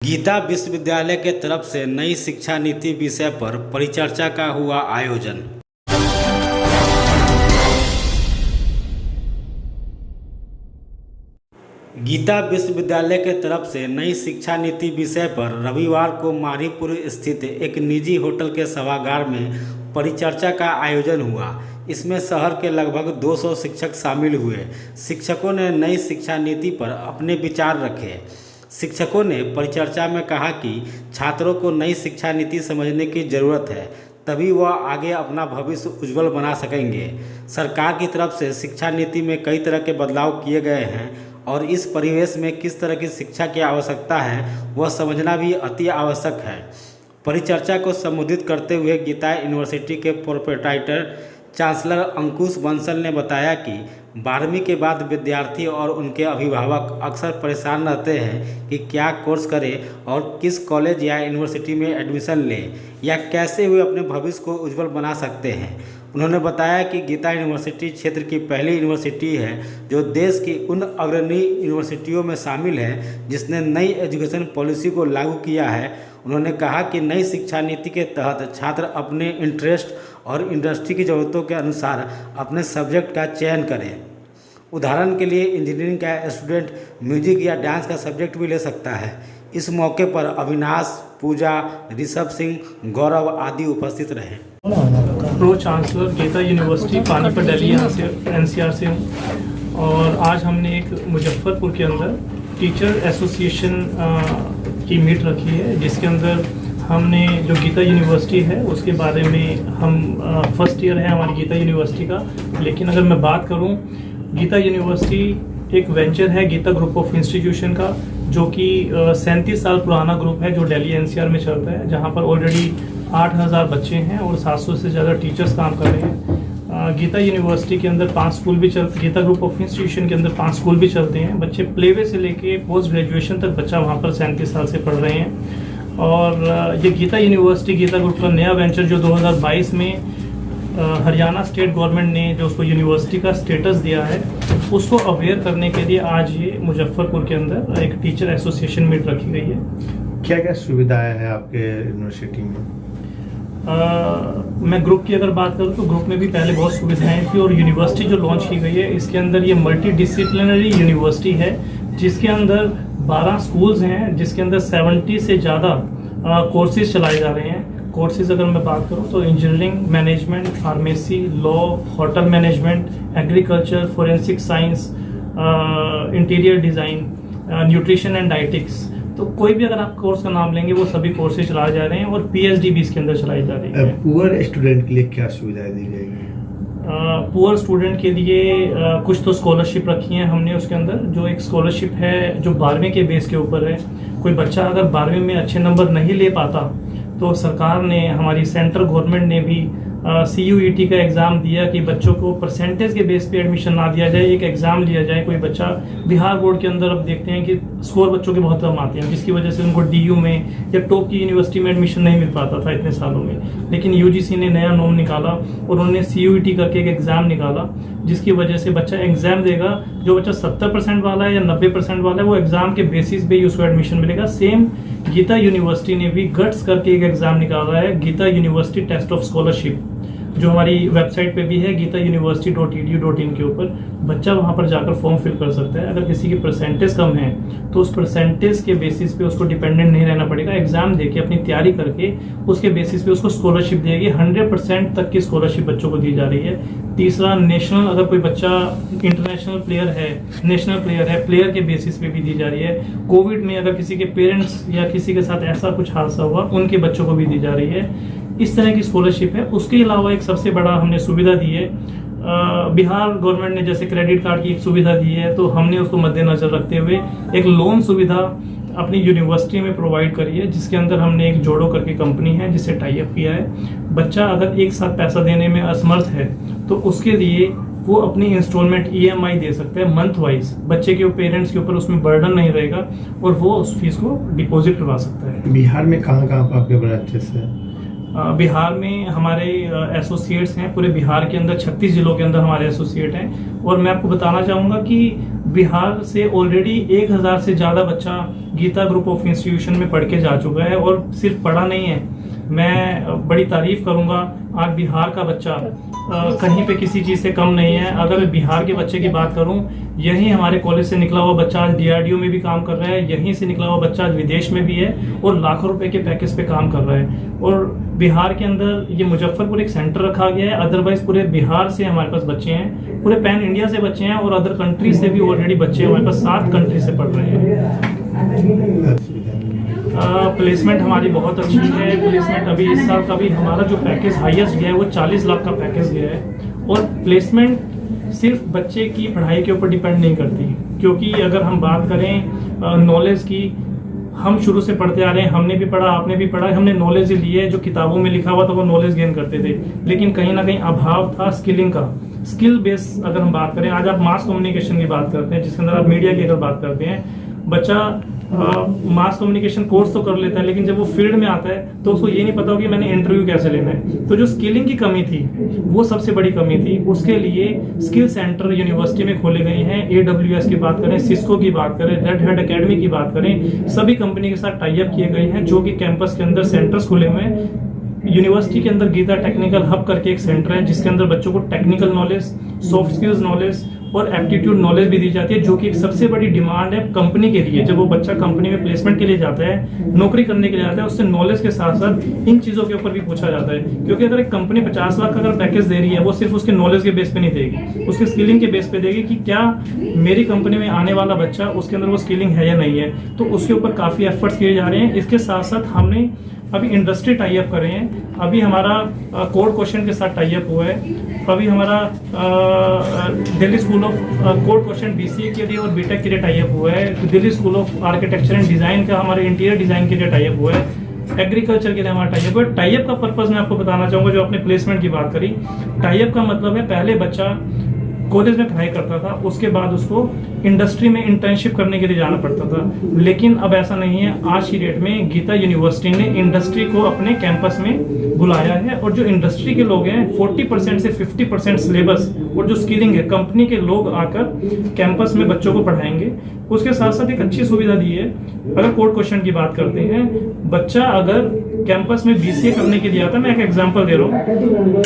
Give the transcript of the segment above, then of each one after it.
गीता विश्वविद्यालय के तरफ से नई शिक्षा नीति विषय पर परिचर्चा का हुआ आयोजन। गीता विश्वविद्यालय के तरफ से नई शिक्षा नीति विषय पर रविवार को मारीपुर स्थित एक निजी होटल के सभागार में परिचर्चा का आयोजन हुआ। इसमें शहर के लगभग 200 शिक्षक शामिल हुए। शिक्षकों ने नई शिक्षा नीति पर अपने विचार रखे। शिक्षकों ने परिचर्चा में कहा कि छात्रों को नई शिक्षा नीति समझने की ज़रूरत है, तभी वह आगे अपना भविष्य उज्जवल बना सकेंगे। सरकार की तरफ से शिक्षा नीति में कई तरह के बदलाव किए गए हैं और इस परिवेश में किस तरह की शिक्षा की आवश्यकता है वह समझना भी अति आवश्यक है। परिचर्चा को संबोधित करते हुए गीता यूनिवर्सिटी के प्रोप्राइटर चांसलर अंकुश बंसल ने बताया कि 12वीं के बाद विद्यार्थी और उनके अभिभावक अक्सर परेशान रहते हैं कि क्या कोर्स करें और किस कॉलेज या यूनिवर्सिटी में एडमिशन लें या कैसे वे अपने भविष्य को उज्जवल बना सकते हैं। उन्होंने बताया कि गीता यूनिवर्सिटी क्षेत्र की पहली यूनिवर्सिटी है जो देश की उन अग्रणी यूनिवर्सिटियों में शामिल है जिसने नई एजुकेशन पॉलिसी को लागू किया है। उन्होंने कहा कि नई शिक्षा नीति के तहत छात्र अपने इंटरेस्ट और इंडस्ट्री की ज़रूरतों के अनुसार अपने सब्जेक्ट का चयन करें। उदाहरण के लिए इंजीनियरिंग का स्टूडेंट म्यूजिक या डांस का सब्जेक्ट भी ले सकता है। इस मौके पर अविनाश, पूजा, ऋषभ सिंह, गौरव आदि उपस्थित रहे। Pro chancellor Geeta University Panipat Delhi NCR से हूँ और आज हमने एक मुजफ्फरपुर के अंदर टीचर एसोसिएशन की मीट रखी है, जिसके अंदर हमने जो गीता यूनिवर्सिटी है उसके बारे में हम फर्स्ट ईयर है हमारी गीता यूनिवर्सिटी का। लेकिन अगर मैं बात करूं, गीता यूनिवर्सिटी एक वेंचर है गीता ग्रुप ऑफ इंस्टीट्यूशन का, जो कि 37 साल पुराना ग्रुप है जो दिल्ली NCR में चलता है, जहां पर ऑलरेडी 8000 बच्चे हैं और 700 से ज़्यादा टीचर्स काम कर रहे हैं। गीता यूनिवर्सिटी के अंदर 5 स्कूल भी चलते, गीता ग्रुप ऑफ इंस्टीट्यूशन के अंदर 5 स्कूल भी चलते हैं। बच्चे प्लेवे से लेके पोस्ट ग्रेजुएशन तक बच्चा वहाँ पर 37 साल से पढ़ रहे हैं। और ये गीता यूनिवर्सिटी गीता ग्रुप का नया वेंचर जो 2022 में हरियाणा स्टेट गवर्नमेंट ने जो उसको यूनिवर्सिटी का स्टेटस दिया है, उसको अवेयर करने के लिए आज ये मुजफ्फरपुर के अंदर एक टीचर एसोसिएशन मीट रखी गई है। क्या क्या सुविधाएं हैं आपके यूनिवर्सिटी में? मैं ग्रुप की अगर बात करूँ तो ग्रुप में भी पहले बहुत सुविधाएं थी और यूनिवर्सिटी जो लॉन्च की गई है इसके अंदर ये मल्टी डिसिप्लिनरी यूनिवर्सिटी है, जिसके अंदर 12 स्कूल्स हैं, जिसके अंदर 70 से ज़्यादा कोर्सेज चलाए जा रहे हैं। कोर्सेज अगर मैं बात करूँ तो engineering, management, pharmacy, law, hotel management, agriculture, forensic science, interior design, nutrition and dietetics. तो कोई भी अगर आप कोर्स का नाम लेंगे वो सभी कोर्सेज चलाए जा रहे हैं और PhD भी इसके अंदर चलाई जा रही है। पुअर स्टूडेंट के लिए क्या सुविधाएं दी जाएगी? पुअर स्टूडेंट के लिए कुछ तो स्कॉलरशिप रखी है हमने उसके अंदर। जो एक स्कॉलरशिप है जो 12वीं के बेस के ऊपर है। कोई बच्चा अगर 12वीं में अच्छे नंबर नहीं ले पाता तो सरकार ने, हमारी सेंट्रल गवर्नमेंट ने भी CUET का एग्ज़ाम दिया कि बच्चों को परसेंटेज के बेस पे एडमिशन ना दिया जाए, एक एग्ज़ाम लिया जाए। कोई बच्चा बिहार बोर्ड के अंदर अब देखते हैं कि स्कोर बच्चों के बहुत कम आते हैं, जिसकी वजह से उनको DU में या टॉप की यूनिवर्सिटी में एडमिशन नहीं मिल पाता था इतने सालों में। लेकिन UGC ने नया नॉर्म निकाला और उन्होंने CUET करके एक एग्ज़ाम निकाला, जिसकी वजह से बच्चा एग्ज़ाम देगा। जो बच्चा 70% वाला है या 90% वाला है वो एग्ज़ाम के बेसिस पे ही उसको एडमिशन मिलेगा। सेम गीता यूनिवर्सिटी ने भी गट्स करके एक एग्ज़ाम निकाला है, Geeta University test of scholarship, जो हमारी वेबसाइट पे भी है gitauniversity.edu.in के ऊपर। बच्चा वहाँ पर जाकर फॉर्म फिल कर सकता है। अगर किसी की परसेंटेज कम है तो उस परसेंटेज के बेसिस पे उसको डिपेंडेंट नहीं रहना पड़ेगा। एग्जाम देके अपनी तैयारी करके उसके बेसिस पे उसको स्कॉलरशिप देगी। 100% तक की स्कॉलरशिप बच्चों को दी जा रही है। तीसरा, नेशनल, अगर कोई बच्चा इंटरनेशनल प्लेयर है, नेशनल प्लेयर है, प्लेयर के बेसिस पे भी दी जा रही है। कोविड में अगर किसी के पेरेंट्स या किसी के साथ ऐसा कुछ हादसा हुआ उनके बच्चों को भी दी जा रही है। इस तरह की स्कॉलरशिप है। उसके अलावा एक सबसे बड़ा हमने सुविधा दी है, बिहार गवर्नमेंट ने जैसे क्रेडिट कार्ड की एक सुविधा दी है, तो हमने उसको मद्देनजर रखते हुए एक लोन सुविधा अपनी यूनिवर्सिटी में प्रोवाइड करी है, जिसके अंदर हमने एक जोड़ो करके कंपनी है जिससे टाई अप किया है। बच्चा अगर एक साथ पैसा देने में असमर्थ है तो उसके लिए वो अपनी इंस्टॉलमेंट EMI दे सकते हैं मंथ वाइज। बच्चे के पेरेंट्स के ऊपर उसमें बर्डन नहीं रहेगा और वो उस फीस को डिपॉजिट करवा सकता है। बिहार में कहाँ आपके ब्रांचेस है? बिहार में हमारे एसोसिएट्स हैं, पूरे बिहार के अंदर 36 जिलों के अंदर हमारे एसोसिएट हैं। और मैं आपको बताना चाहूँगा कि बिहार से ऑलरेडी 1000 से ज़्यादा बच्चा गीता ग्रुप ऑफ इंस्टीट्यूशन में पढ़ के जा चुका है, और सिर्फ पढ़ा नहीं है, मैं बड़ी तारीफ करूंगा। आज बिहार का बच्चा कहीं पे किसी चीज़ से कम नहीं है। अगर मैं बिहार के बच्चे की बात करूं, यहीं हमारे कॉलेज से निकला हुआ बच्चा आज DRDO में भी काम कर रहा है, यहीं से निकला हुआ बच्चा आज विदेश में भी है और लाखों रुपए के पैकेज पे काम कर रहा है। और बिहार के अंदर ये मुजफ्फरपुर एक सेंटर रखा गया है, अदरवाइज पूरे बिहार से हमारे पास बच्चे हैं, पूरे पैन इंडिया से बच्चे हैं, और अदर कंट्री से भी ऑलरेडी बच्चे हमारे पास 7 कंट्री से पढ़ रहे हैं। प्लेसमेंट हमारी बहुत अच्छी है। प्लेसमेंट अभी इस साल का भी हमारा जो पैकेज हाईएस्ट गया है वो 40 लाख का पैकेज गया है। और प्लेसमेंट सिर्फ बच्चे की पढ़ाई के ऊपर डिपेंड नहीं करती, क्योंकि अगर हम बात करें नॉलेज की, हम शुरू से पढ़ते आ रहे हैं, हमने भी पढ़ा, आपने भी पढ़ा, हमने नॉलेज ही ली है, जो किताबों में लिखा हुआ था वो नॉलेज गेन करते थे, लेकिन कहीं ना कहीं अभाव था स्किलिंग का। स्किल बेस अगर हम बात करें, आज आप मास कम्युनिकेशन की बात करते हैं, जिसके अंदर आप मीडिया की अगर बात करते हैं, बच्चा मास कम्युनिकेशन कोर्स तो कर लेता है, लेकिन जब वो फील्ड में आता है तो उसको ये नहीं पता हो कि मैंने इंटरव्यू कैसे लेना है। तो जो स्किलिंग की कमी थी वो सबसे बड़ी कमी थी। उसके लिए स्किल सेंटर यूनिवर्सिटी में खोले गए हैं। AWS की बात करें, सिस्को की बात करें, रेड हैट एकेडमी की बात करें, सभी कंपनी के साथ टाई अप किए गए हैं, जो कि कैंपस के अंदर सेंटर्स खुले हुए हैं। यूनिवर्सिटी के अंदर गीता टेक्निकल हब करके एक सेंटर है, जिसके अंदर बच्चों को technical knowledge, soft skills knowledge और एप्टीट्यूड नॉलेज भी दी जाती है, जो कि एक सबसे बड़ी डिमांड है कंपनी के लिए। जब वो बच्चा कंपनी में प्लेसमेंट के लिए जाता है, नौकरी करने के लिए जाता है, उससे नॉलेज के साथ साथ इन चीज़ों के ऊपर भी पूछा जाता है। क्योंकि अगर एक कंपनी 50 लाख का अगर पैकेज दे रही है, वो सिर्फ उसके नॉलेज के बेस पे नहीं देगी, उसके स्किलिंग के बेस पे देगी कि क्या मेरी कंपनी में आने वाला बच्चा, उसके अंदर वो स्किलिंग है या नहीं है। तो उसके ऊपर काफ़ी एफर्ट्स किए जा रहे हैं। इसके साथ साथ हमने अभी इंडस्ट्री टाई अप कर रहे हैं। अभी हमारा कोड क्वेश्चन के साथ टाई अप हुआ है। अभी हमारा Delhi school of code question BCA के लिए और BTech के लिए टाई अप हुआ है। Delhi school of architecture and design का हमारे इंटीरियर डिजाइन के लिए टाई अप हुआ है। एग्रीकल्चर के लिए हमारा टाई अप हुआ है। टाई अप का पर्पज मैं आपको बताना चाहूंगा, जो आपने प्लेसमेंट की बात करी, टाई अप का मतलब है पहले बच्चा कॉलेज में पढ़ाई करता था, उसके बाद उसको इंडस्ट्री में इंटर्नशिप करने के लिए जाना पड़ता था, लेकिन अब ऐसा नहीं है। आज की डेट में गीता यूनिवर्सिटी ने इंडस्ट्री को अपने कैंपस में बुलाया है, और जो इंडस्ट्री के लोग हैं 40% से 50% सिलेबस और जो स्किलिंग है, कंपनी के लोग आकर कैंपस में बच्चों को पढ़ाएंगे। उसके साथ साथ एक अच्छी सुविधा दी है। अगर कोड क्वेश्चन की बात करते हैं, बच्चा अगर कैंपस में BCA करने के लिए आता है, मैं एक एग्जांपल दे रहा हूँ,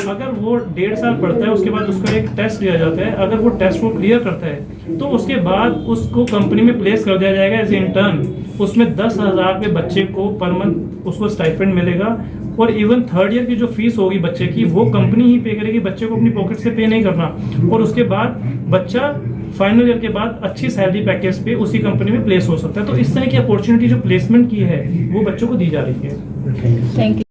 अगर वो 1.5 साल पढ़ता है, उसके बाद उसका एक टेस्ट दिया जाता है, अगर वो टेस्ट को क्लियर करता है तो उसके बाद उसको कंपनी में प्लेस कर दिया जाएगा एज इंटर्न। उसमें 10,000 रुपये बच्चे को पर मंथ उसको स्टाइपेंड मिलेगा, और इवन 3rd ईयर की जो फीस होगी बच्चे की, वो कंपनी ही पे करेगी, बच्चे को अपनी पॉकेट से पे नहीं करना। और उसके बाद बच्चा फाइनल ईयर के बाद अच्छी सैलरी पैकेज पे उसी कंपनी में प्लेस हो सकता है। तो इस तरह की अपॉर्चुनिटी जो प्लेसमेंट की है वो बच्चों को दी जा रही है। Thank you.